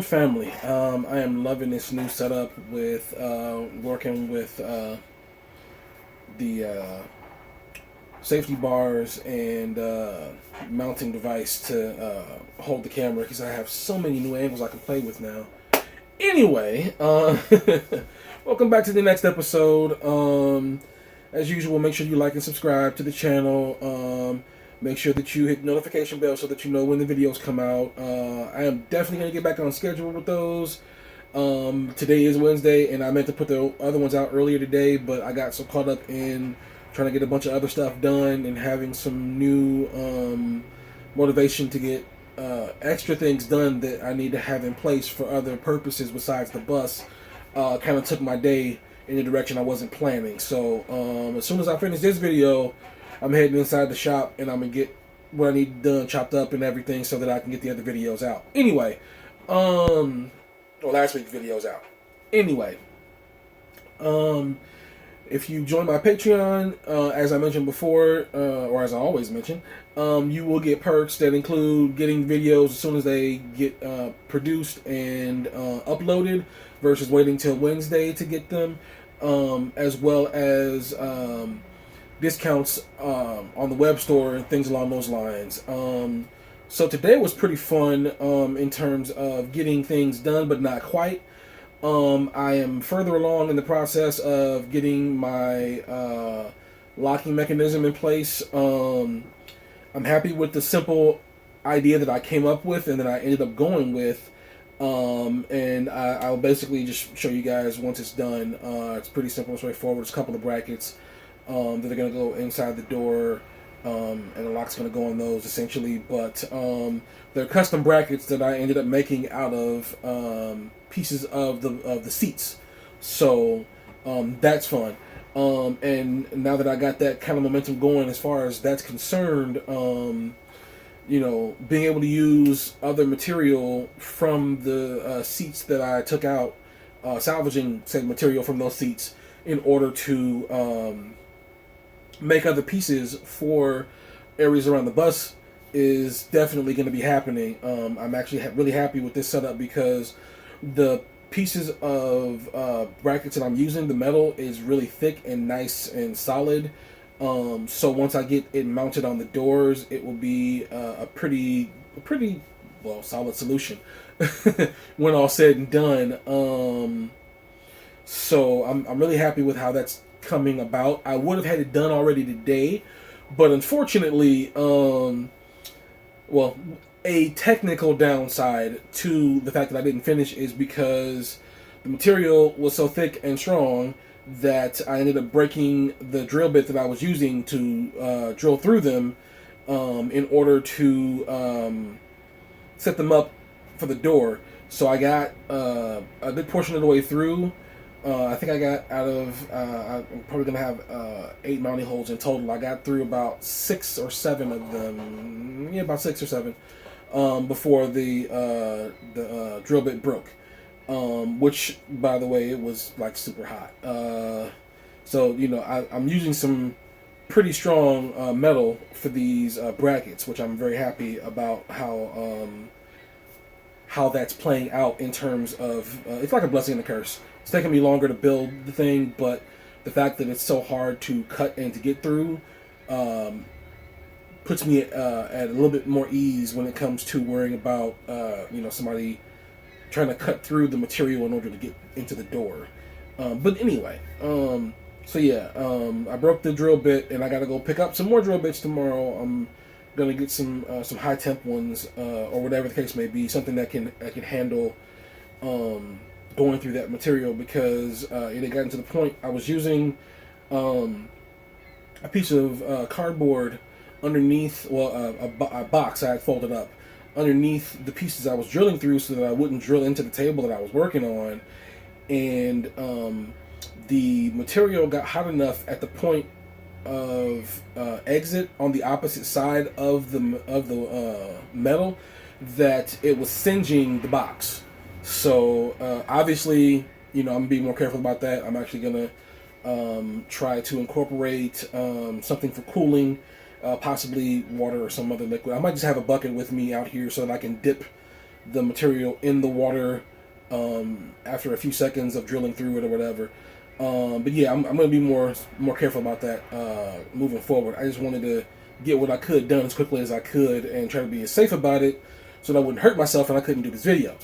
family. I am loving this new setup with working with the safety bars and mounting device to hold the camera because I have so many new angles I can play with now. Anyway, welcome back to the next episode. As usual, make sure you like and subscribe to the channel. Make sure that you hit the notification bell so that you know when the videos come out. I am definitely going to get back on schedule with those. Today is Wednesday, and I meant to put the other ones out earlier today, but I got so caught up in trying to get a bunch of other stuff done and having some new motivation to get extra things done that I need to have in place for other purposes besides the bus. Kind of took my day in the direction I wasn't planning. So as soon as I finish this video, I'm heading inside the shop and I'm going to get what I need done, chopped up and everything so that I can get the other videos out. Anyway, last week's videos out. Anyway, if you join my Patreon, as I mentioned before, or as I always mention, you will get perks that include getting videos as soon as they get produced and uploaded versus waiting till Wednesday to get them, as well as discounts on the web store and things along those lines. So today was pretty fun in terms of getting things done, but not quite. I am further along in the process of getting my locking mechanism in place. I'm happy with the simple idea that I came up with and that I ended up going with. And I'll basically just show you guys once it's done. It's pretty simple and straightforward. It's a couple of brackets that are going to go inside the door, and the lock's going to go on those essentially. But they're custom brackets that I ended up making out of pieces of the seats. So that's fun. And now that I got that kind of momentum going as far as that's concerned, you know, being able to use other material from the seats that I took out, salvaging said material from those seats in order to make other pieces for areas around the bus is definitely going to be happening. I'm actually really happy with this setup because the pieces of brackets that I'm using, the metal is really thick and nice and solid. So once I get it mounted on the doors, it will be a pretty well solid solution when all said and done. So I'm really happy with how that's coming about. I would have had it done already today, but unfortunately, well, a technical downside to the fact that I didn't finish is because the material was so thick and strong that I ended up breaking the drill bit that I was using to drill through them in order to set them up for the door. So I got a good portion of the way through. I think I got out of, I'm probably going to have 8 mounting holes in total. I got through about 6 or 7 of them. Yeah, about 6 or 7 before the drill bit broke. Which, by the way, it was like super hot. So, you know, I'm using some pretty strong metal for these brackets, which I'm very happy about how that's playing out in terms of, it's like a blessing and a curse. It's taking me longer to build the thing, but the fact that it's so hard to cut and to get through puts me at a little bit more ease when it comes to worrying about, you know, somebody trying to cut through the material in order to get into the door. But anyway, so yeah, I broke the drill bit, and I got to go pick up some more drill bits tomorrow. I'm gonna get some high temp ones, or whatever the case may be, something that can handle going through that material, because it had gotten to the point I was using a piece of cardboard underneath, well, a box I had folded up underneath the pieces I was drilling through so that I wouldn't drill into the table that I was working on, and the material got hot enough at the point of exit on the opposite side of the metal that it was singeing the box. So obviously, you know, I'm being more careful about that. I'm actually gonna try to incorporate something for cooling, possibly water or some other liquid. I might just have a bucket with me out here so that I can dip the material in the water after a few seconds of drilling through it or whatever. But yeah, I'm going to be more careful about that moving forward. I just wanted to get what I could done as quickly as I could and try to be as safe about it so that I wouldn't hurt myself and I couldn't do this video.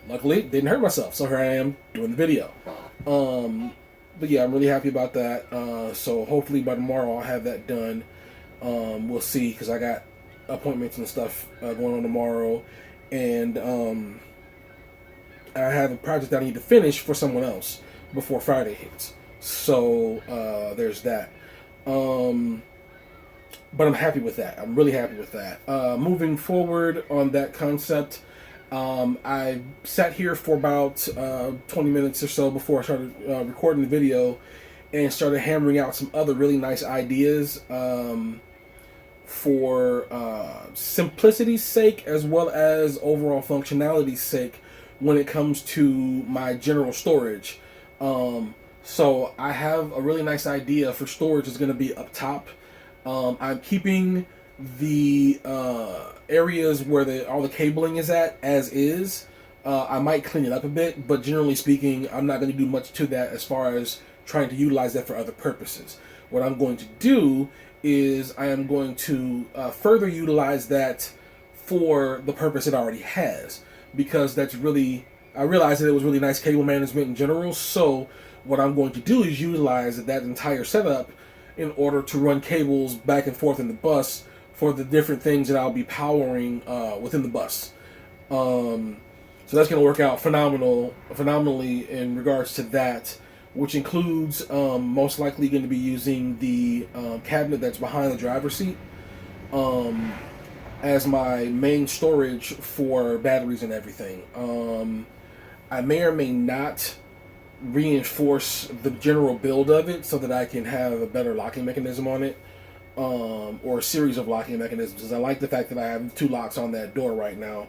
Luckily, didn't hurt myself, so here I am doing the video. But yeah, I'm really happy about that. So hopefully by tomorrow I'll have that done. We'll see, because I got appointments and stuff going on tomorrow, and I have a project I need to finish for someone else before Friday hits. So there's that. But I'm happy with that. I'm really happy with that. Moving forward on that concept, I sat here for about 20 minutes or so before I started recording the video and started hammering out some other really nice ideas for simplicity's sake as well as overall functionality's sake when it comes to my general storage. So I have a really nice idea for storage that's going to be up top. I'm keeping the areas where all the cabling is at as is. I might clean it up a bit, but generally speaking, I'm not going to do much to that as far as trying to utilize that for other purposes. What I'm going to do is I am going to further utilize that for the purpose it already has, because that's really, I realized that it was really nice cable management in general. So what I'm going to do is utilize that entire setup in order to run cables back and forth in the bus for the different things that I'll be powering within the bus. So that's going to work out phenomenally in regards to that, which includes most likely going to be using the cabinet that's behind the driver's seat as my main storage for batteries and everything. I may or may not reinforce the general build of it so that I can have a better locking mechanism on it, or a series of locking mechanisms, because I like the fact that I have 2 locks on that door right now,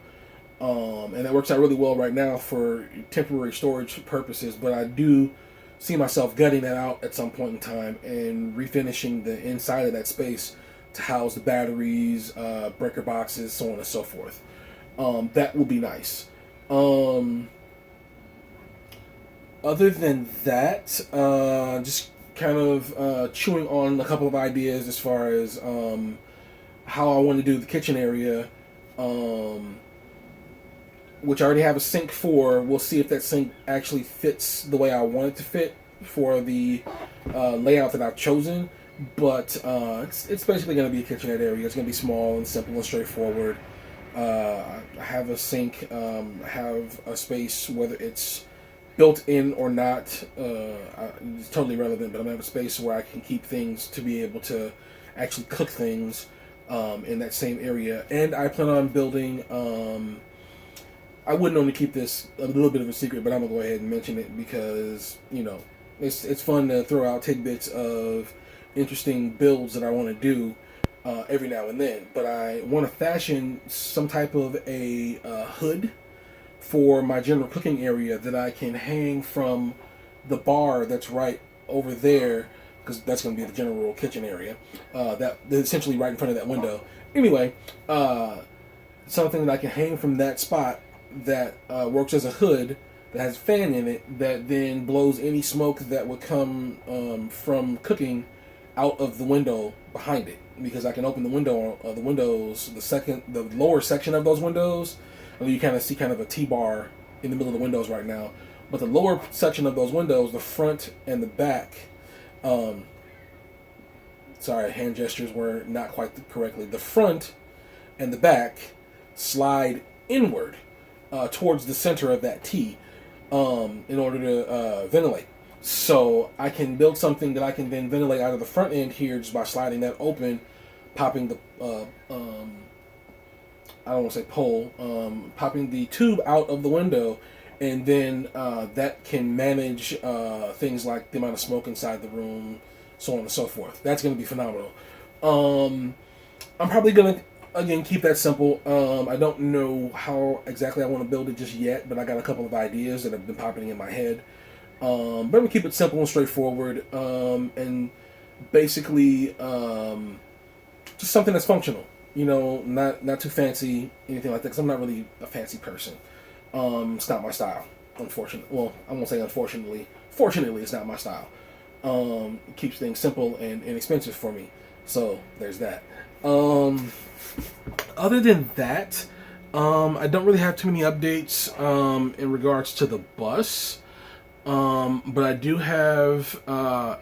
and that works out really well right now for temporary storage purposes. But I do see myself gutting that out at some point in time and refinishing the inside of that space to house the batteries, breaker boxes, so on and so forth. That will be nice. Other than that, just kind of chewing on a couple of ideas as far as how I want to do the kitchen area, which I already have a sink for. We'll see if that sink actually fits the way I want it to fit for the layout that I've chosen. But it's basically going to be a kitchenette area. It's going to be small and simple and straightforward. I have a sink, I have a space, whether it's built in or not, it's totally irrelevant, but I'm going to have a space where I can keep things to be able to actually cook things in that same area. And I plan on building, I wouldn't only keep this a little bit of a secret, but I'm going to go ahead and mention it because, you know, it's fun to throw out tidbits of interesting builds that I want to do every now and then. But I want to fashion some type of a hood for my general cooking area that I can hang from the bar that's right over there, because that's going to be the general kitchen area, that essentially right in front of that window. Anyway, something that I can hang from that spot that works as a hood that has a fan in it that then blows any smoke that would come from cooking out of the window behind it, because I can open the windows, the lower section of those windows. You kind of see kind of a T-bar in the middle of the windows right now, but the lower section of those windows, the front and the back, sorry, hand gestures were not quite correctly. The front and the back slide inward towards the center of that T in order to ventilate. So I can build something that I can then ventilate out of the front end here just by sliding that open, popping the I don't want to say pole, popping the tube out of the window, and then that can manage things like the amount of smoke inside the room, so on and so forth. That's going to be phenomenal. I'm probably going to, again, keep that simple. I don't know how exactly I want to build it just yet, but I got a couple of ideas that have been popping in my head. But I'm going to keep it simple and straightforward, and basically just something that's functional. not too fancy, anything like that. Because I'm not really a fancy person. It's not my style, unfortunately. Well, I won't say unfortunately. Fortunately, it's not my style. It keeps things simple and inexpensive for me. So there's that. Other than that, I don't really have too many updates in regards to the bus. But I do have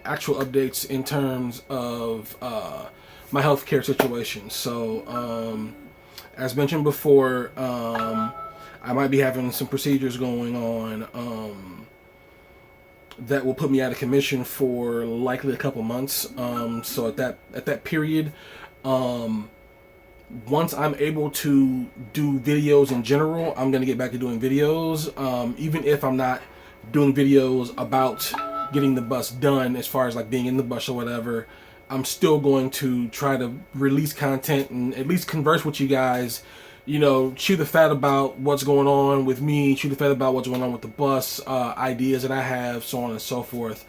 actual updates in terms of my healthcare situation. So, as mentioned before, I might be having some procedures going on that will put me out of commission for likely a couple months. So at that period, once I'm able to do videos in general, I'm gonna get back to doing videos. Even if I'm not doing videos about getting the bus done, as far as like being in the bus or whatever, I'm still going to try to release content and at least converse with you guys. Chew the fat about what's going on with me, chew the fat about what's going on with the bus, ideas that I have, so on and so forth.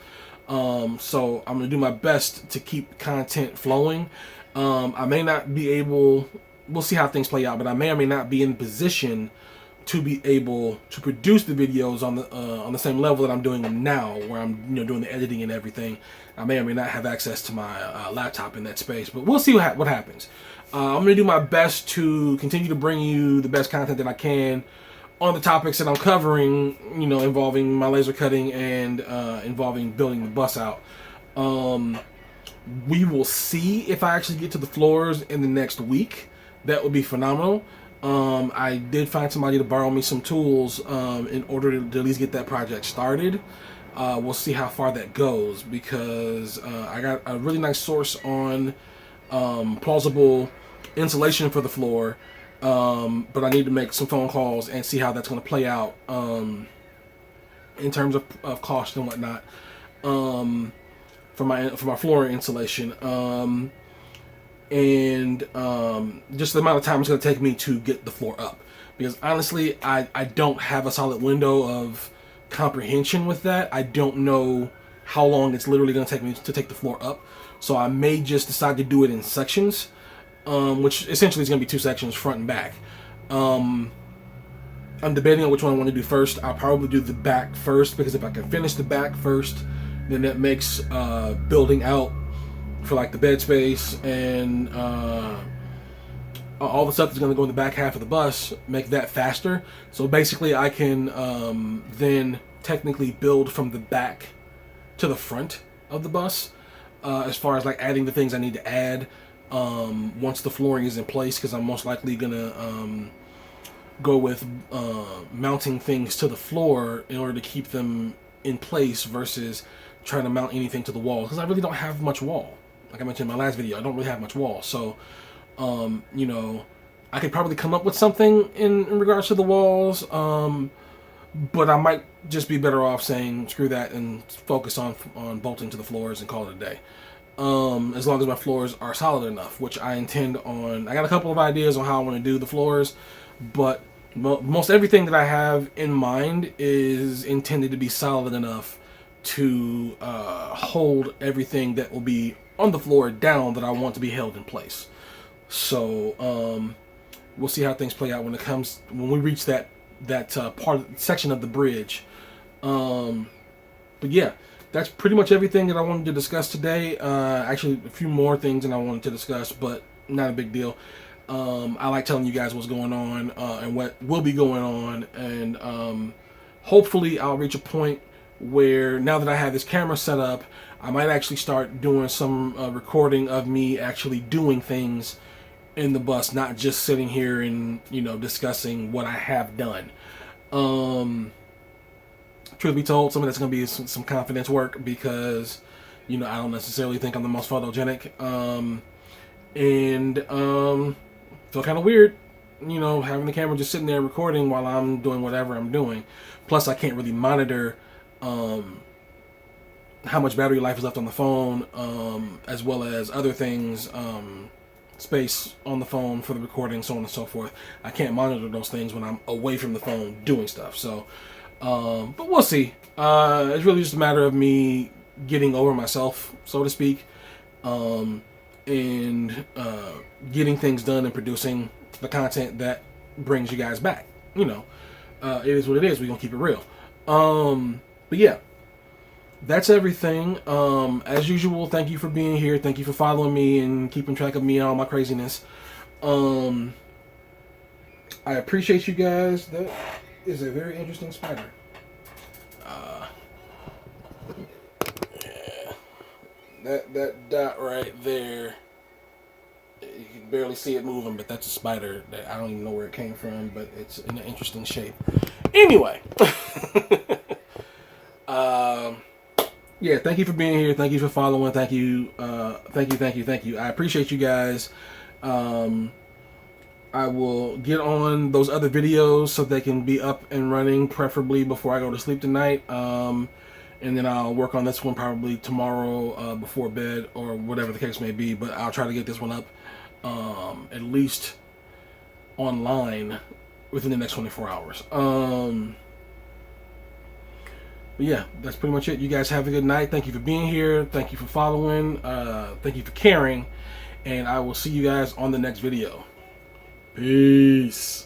So I'm going to do my best to keep content flowing. I may not be able, we'll see how things play out, but I may or may not be in position to be able to produce the videos on the same level that I'm doing them now, where I'm doing the editing and everything. I may or may not have access to my laptop in that space, but we'll see what happens. I'm gonna do my best to continue to bring you the best content that I can on the topics that I'm covering, involving my laser cutting and involving building the bus out. We will see if I actually get to the floors in the next week. That would be phenomenal. I did find somebody to borrow me some tools in order to at least get that project started. We'll see how far that goes, because I got a really nice source on plausible insulation for the floor, but I need to make some phone calls and see how that's going to play out in terms of cost and whatnot for my floor insulation. And just the amount of time it's going to take me to get the floor up. Because honestly, I don't have a solid window of comprehension with that. I don't know how long it's literally going to take me to take the floor up. So I may just decide to do it in sections, which essentially is going to be 2 sections, front and back. I'm debating on which one I want to do first. I'll probably do the back first, because if I can finish the back first, then that makes building out for like the bed space and all the stuff that's going to go in the back half of the bus, make that faster. So basically I can then technically build from the back to the front of the bus, as far as like adding the things I need to add once the flooring is in place, because I'm most likely going to go with mounting things to the floor in order to keep them in place versus trying to mount anything to the wall, because I really don't have much wall. Like I mentioned in my last video, I don't really have much wall. So, I could probably come up with something in regards to the walls, but I might just be better off saying screw that and focus on bolting to the floors and call it a day. As long as my floors are solid enough, which I intend on. I got a couple of ideas on how I want to do the floors, but most everything that I have in mind is intended to be solid enough to hold everything that will be on the floor down that I want to be held in place. So we'll see how things play out when we reach that section of the bridge. But yeah, that's pretty much everything that I wanted to discuss today. Actually, a few more things that I wanted to discuss, but not a big deal. I like telling you guys what's going on and what will be going on, and hopefully I'll reach a point where, now that I have this camera set up, I might actually start doing some recording of me actually doing things in the bus, not just sitting here and discussing what I have done. Truth be told, some of that's going to be some confidence work, because I don't necessarily think I'm the most photogenic, and feel kind of weird having the camera just sitting there recording while I'm doing whatever I'm doing. Plus I can't really monitor how much battery life is left on the phone, as well as other things, space on the phone for the recording, so on and so forth. I can't monitor those things when I'm away from the phone doing stuff. So, but we'll see. It's really just a matter of me getting over myself, so to speak, and and getting things done and producing the content that brings you guys back. You know, it is what it is. We're gonna keep it real. But yeah, that's everything. As usual, thank you for being here. Thank you for following me and keeping track of me and all my craziness. I appreciate you guys. That is a very interesting spider. Yeah. That dot right there, you can barely see it moving, but that's a spider that I don't even know where it came from, but it's in an interesting shape. Anyway, yeah, thank you for being here. Thank you for following. Thank you. Thank you. I appreciate you guys. I will get on those other videos so they can be up and running, preferably before I go to sleep tonight. And then I'll work on this one probably tomorrow before bed or whatever the case may be. But I'll try to get this one up at least online within the next 24 hours. But yeah, that's pretty much it. You guys have a good night. Thank you for being here. Thank you for following. Thank you for caring. And I will see you guys on the next video. Peace.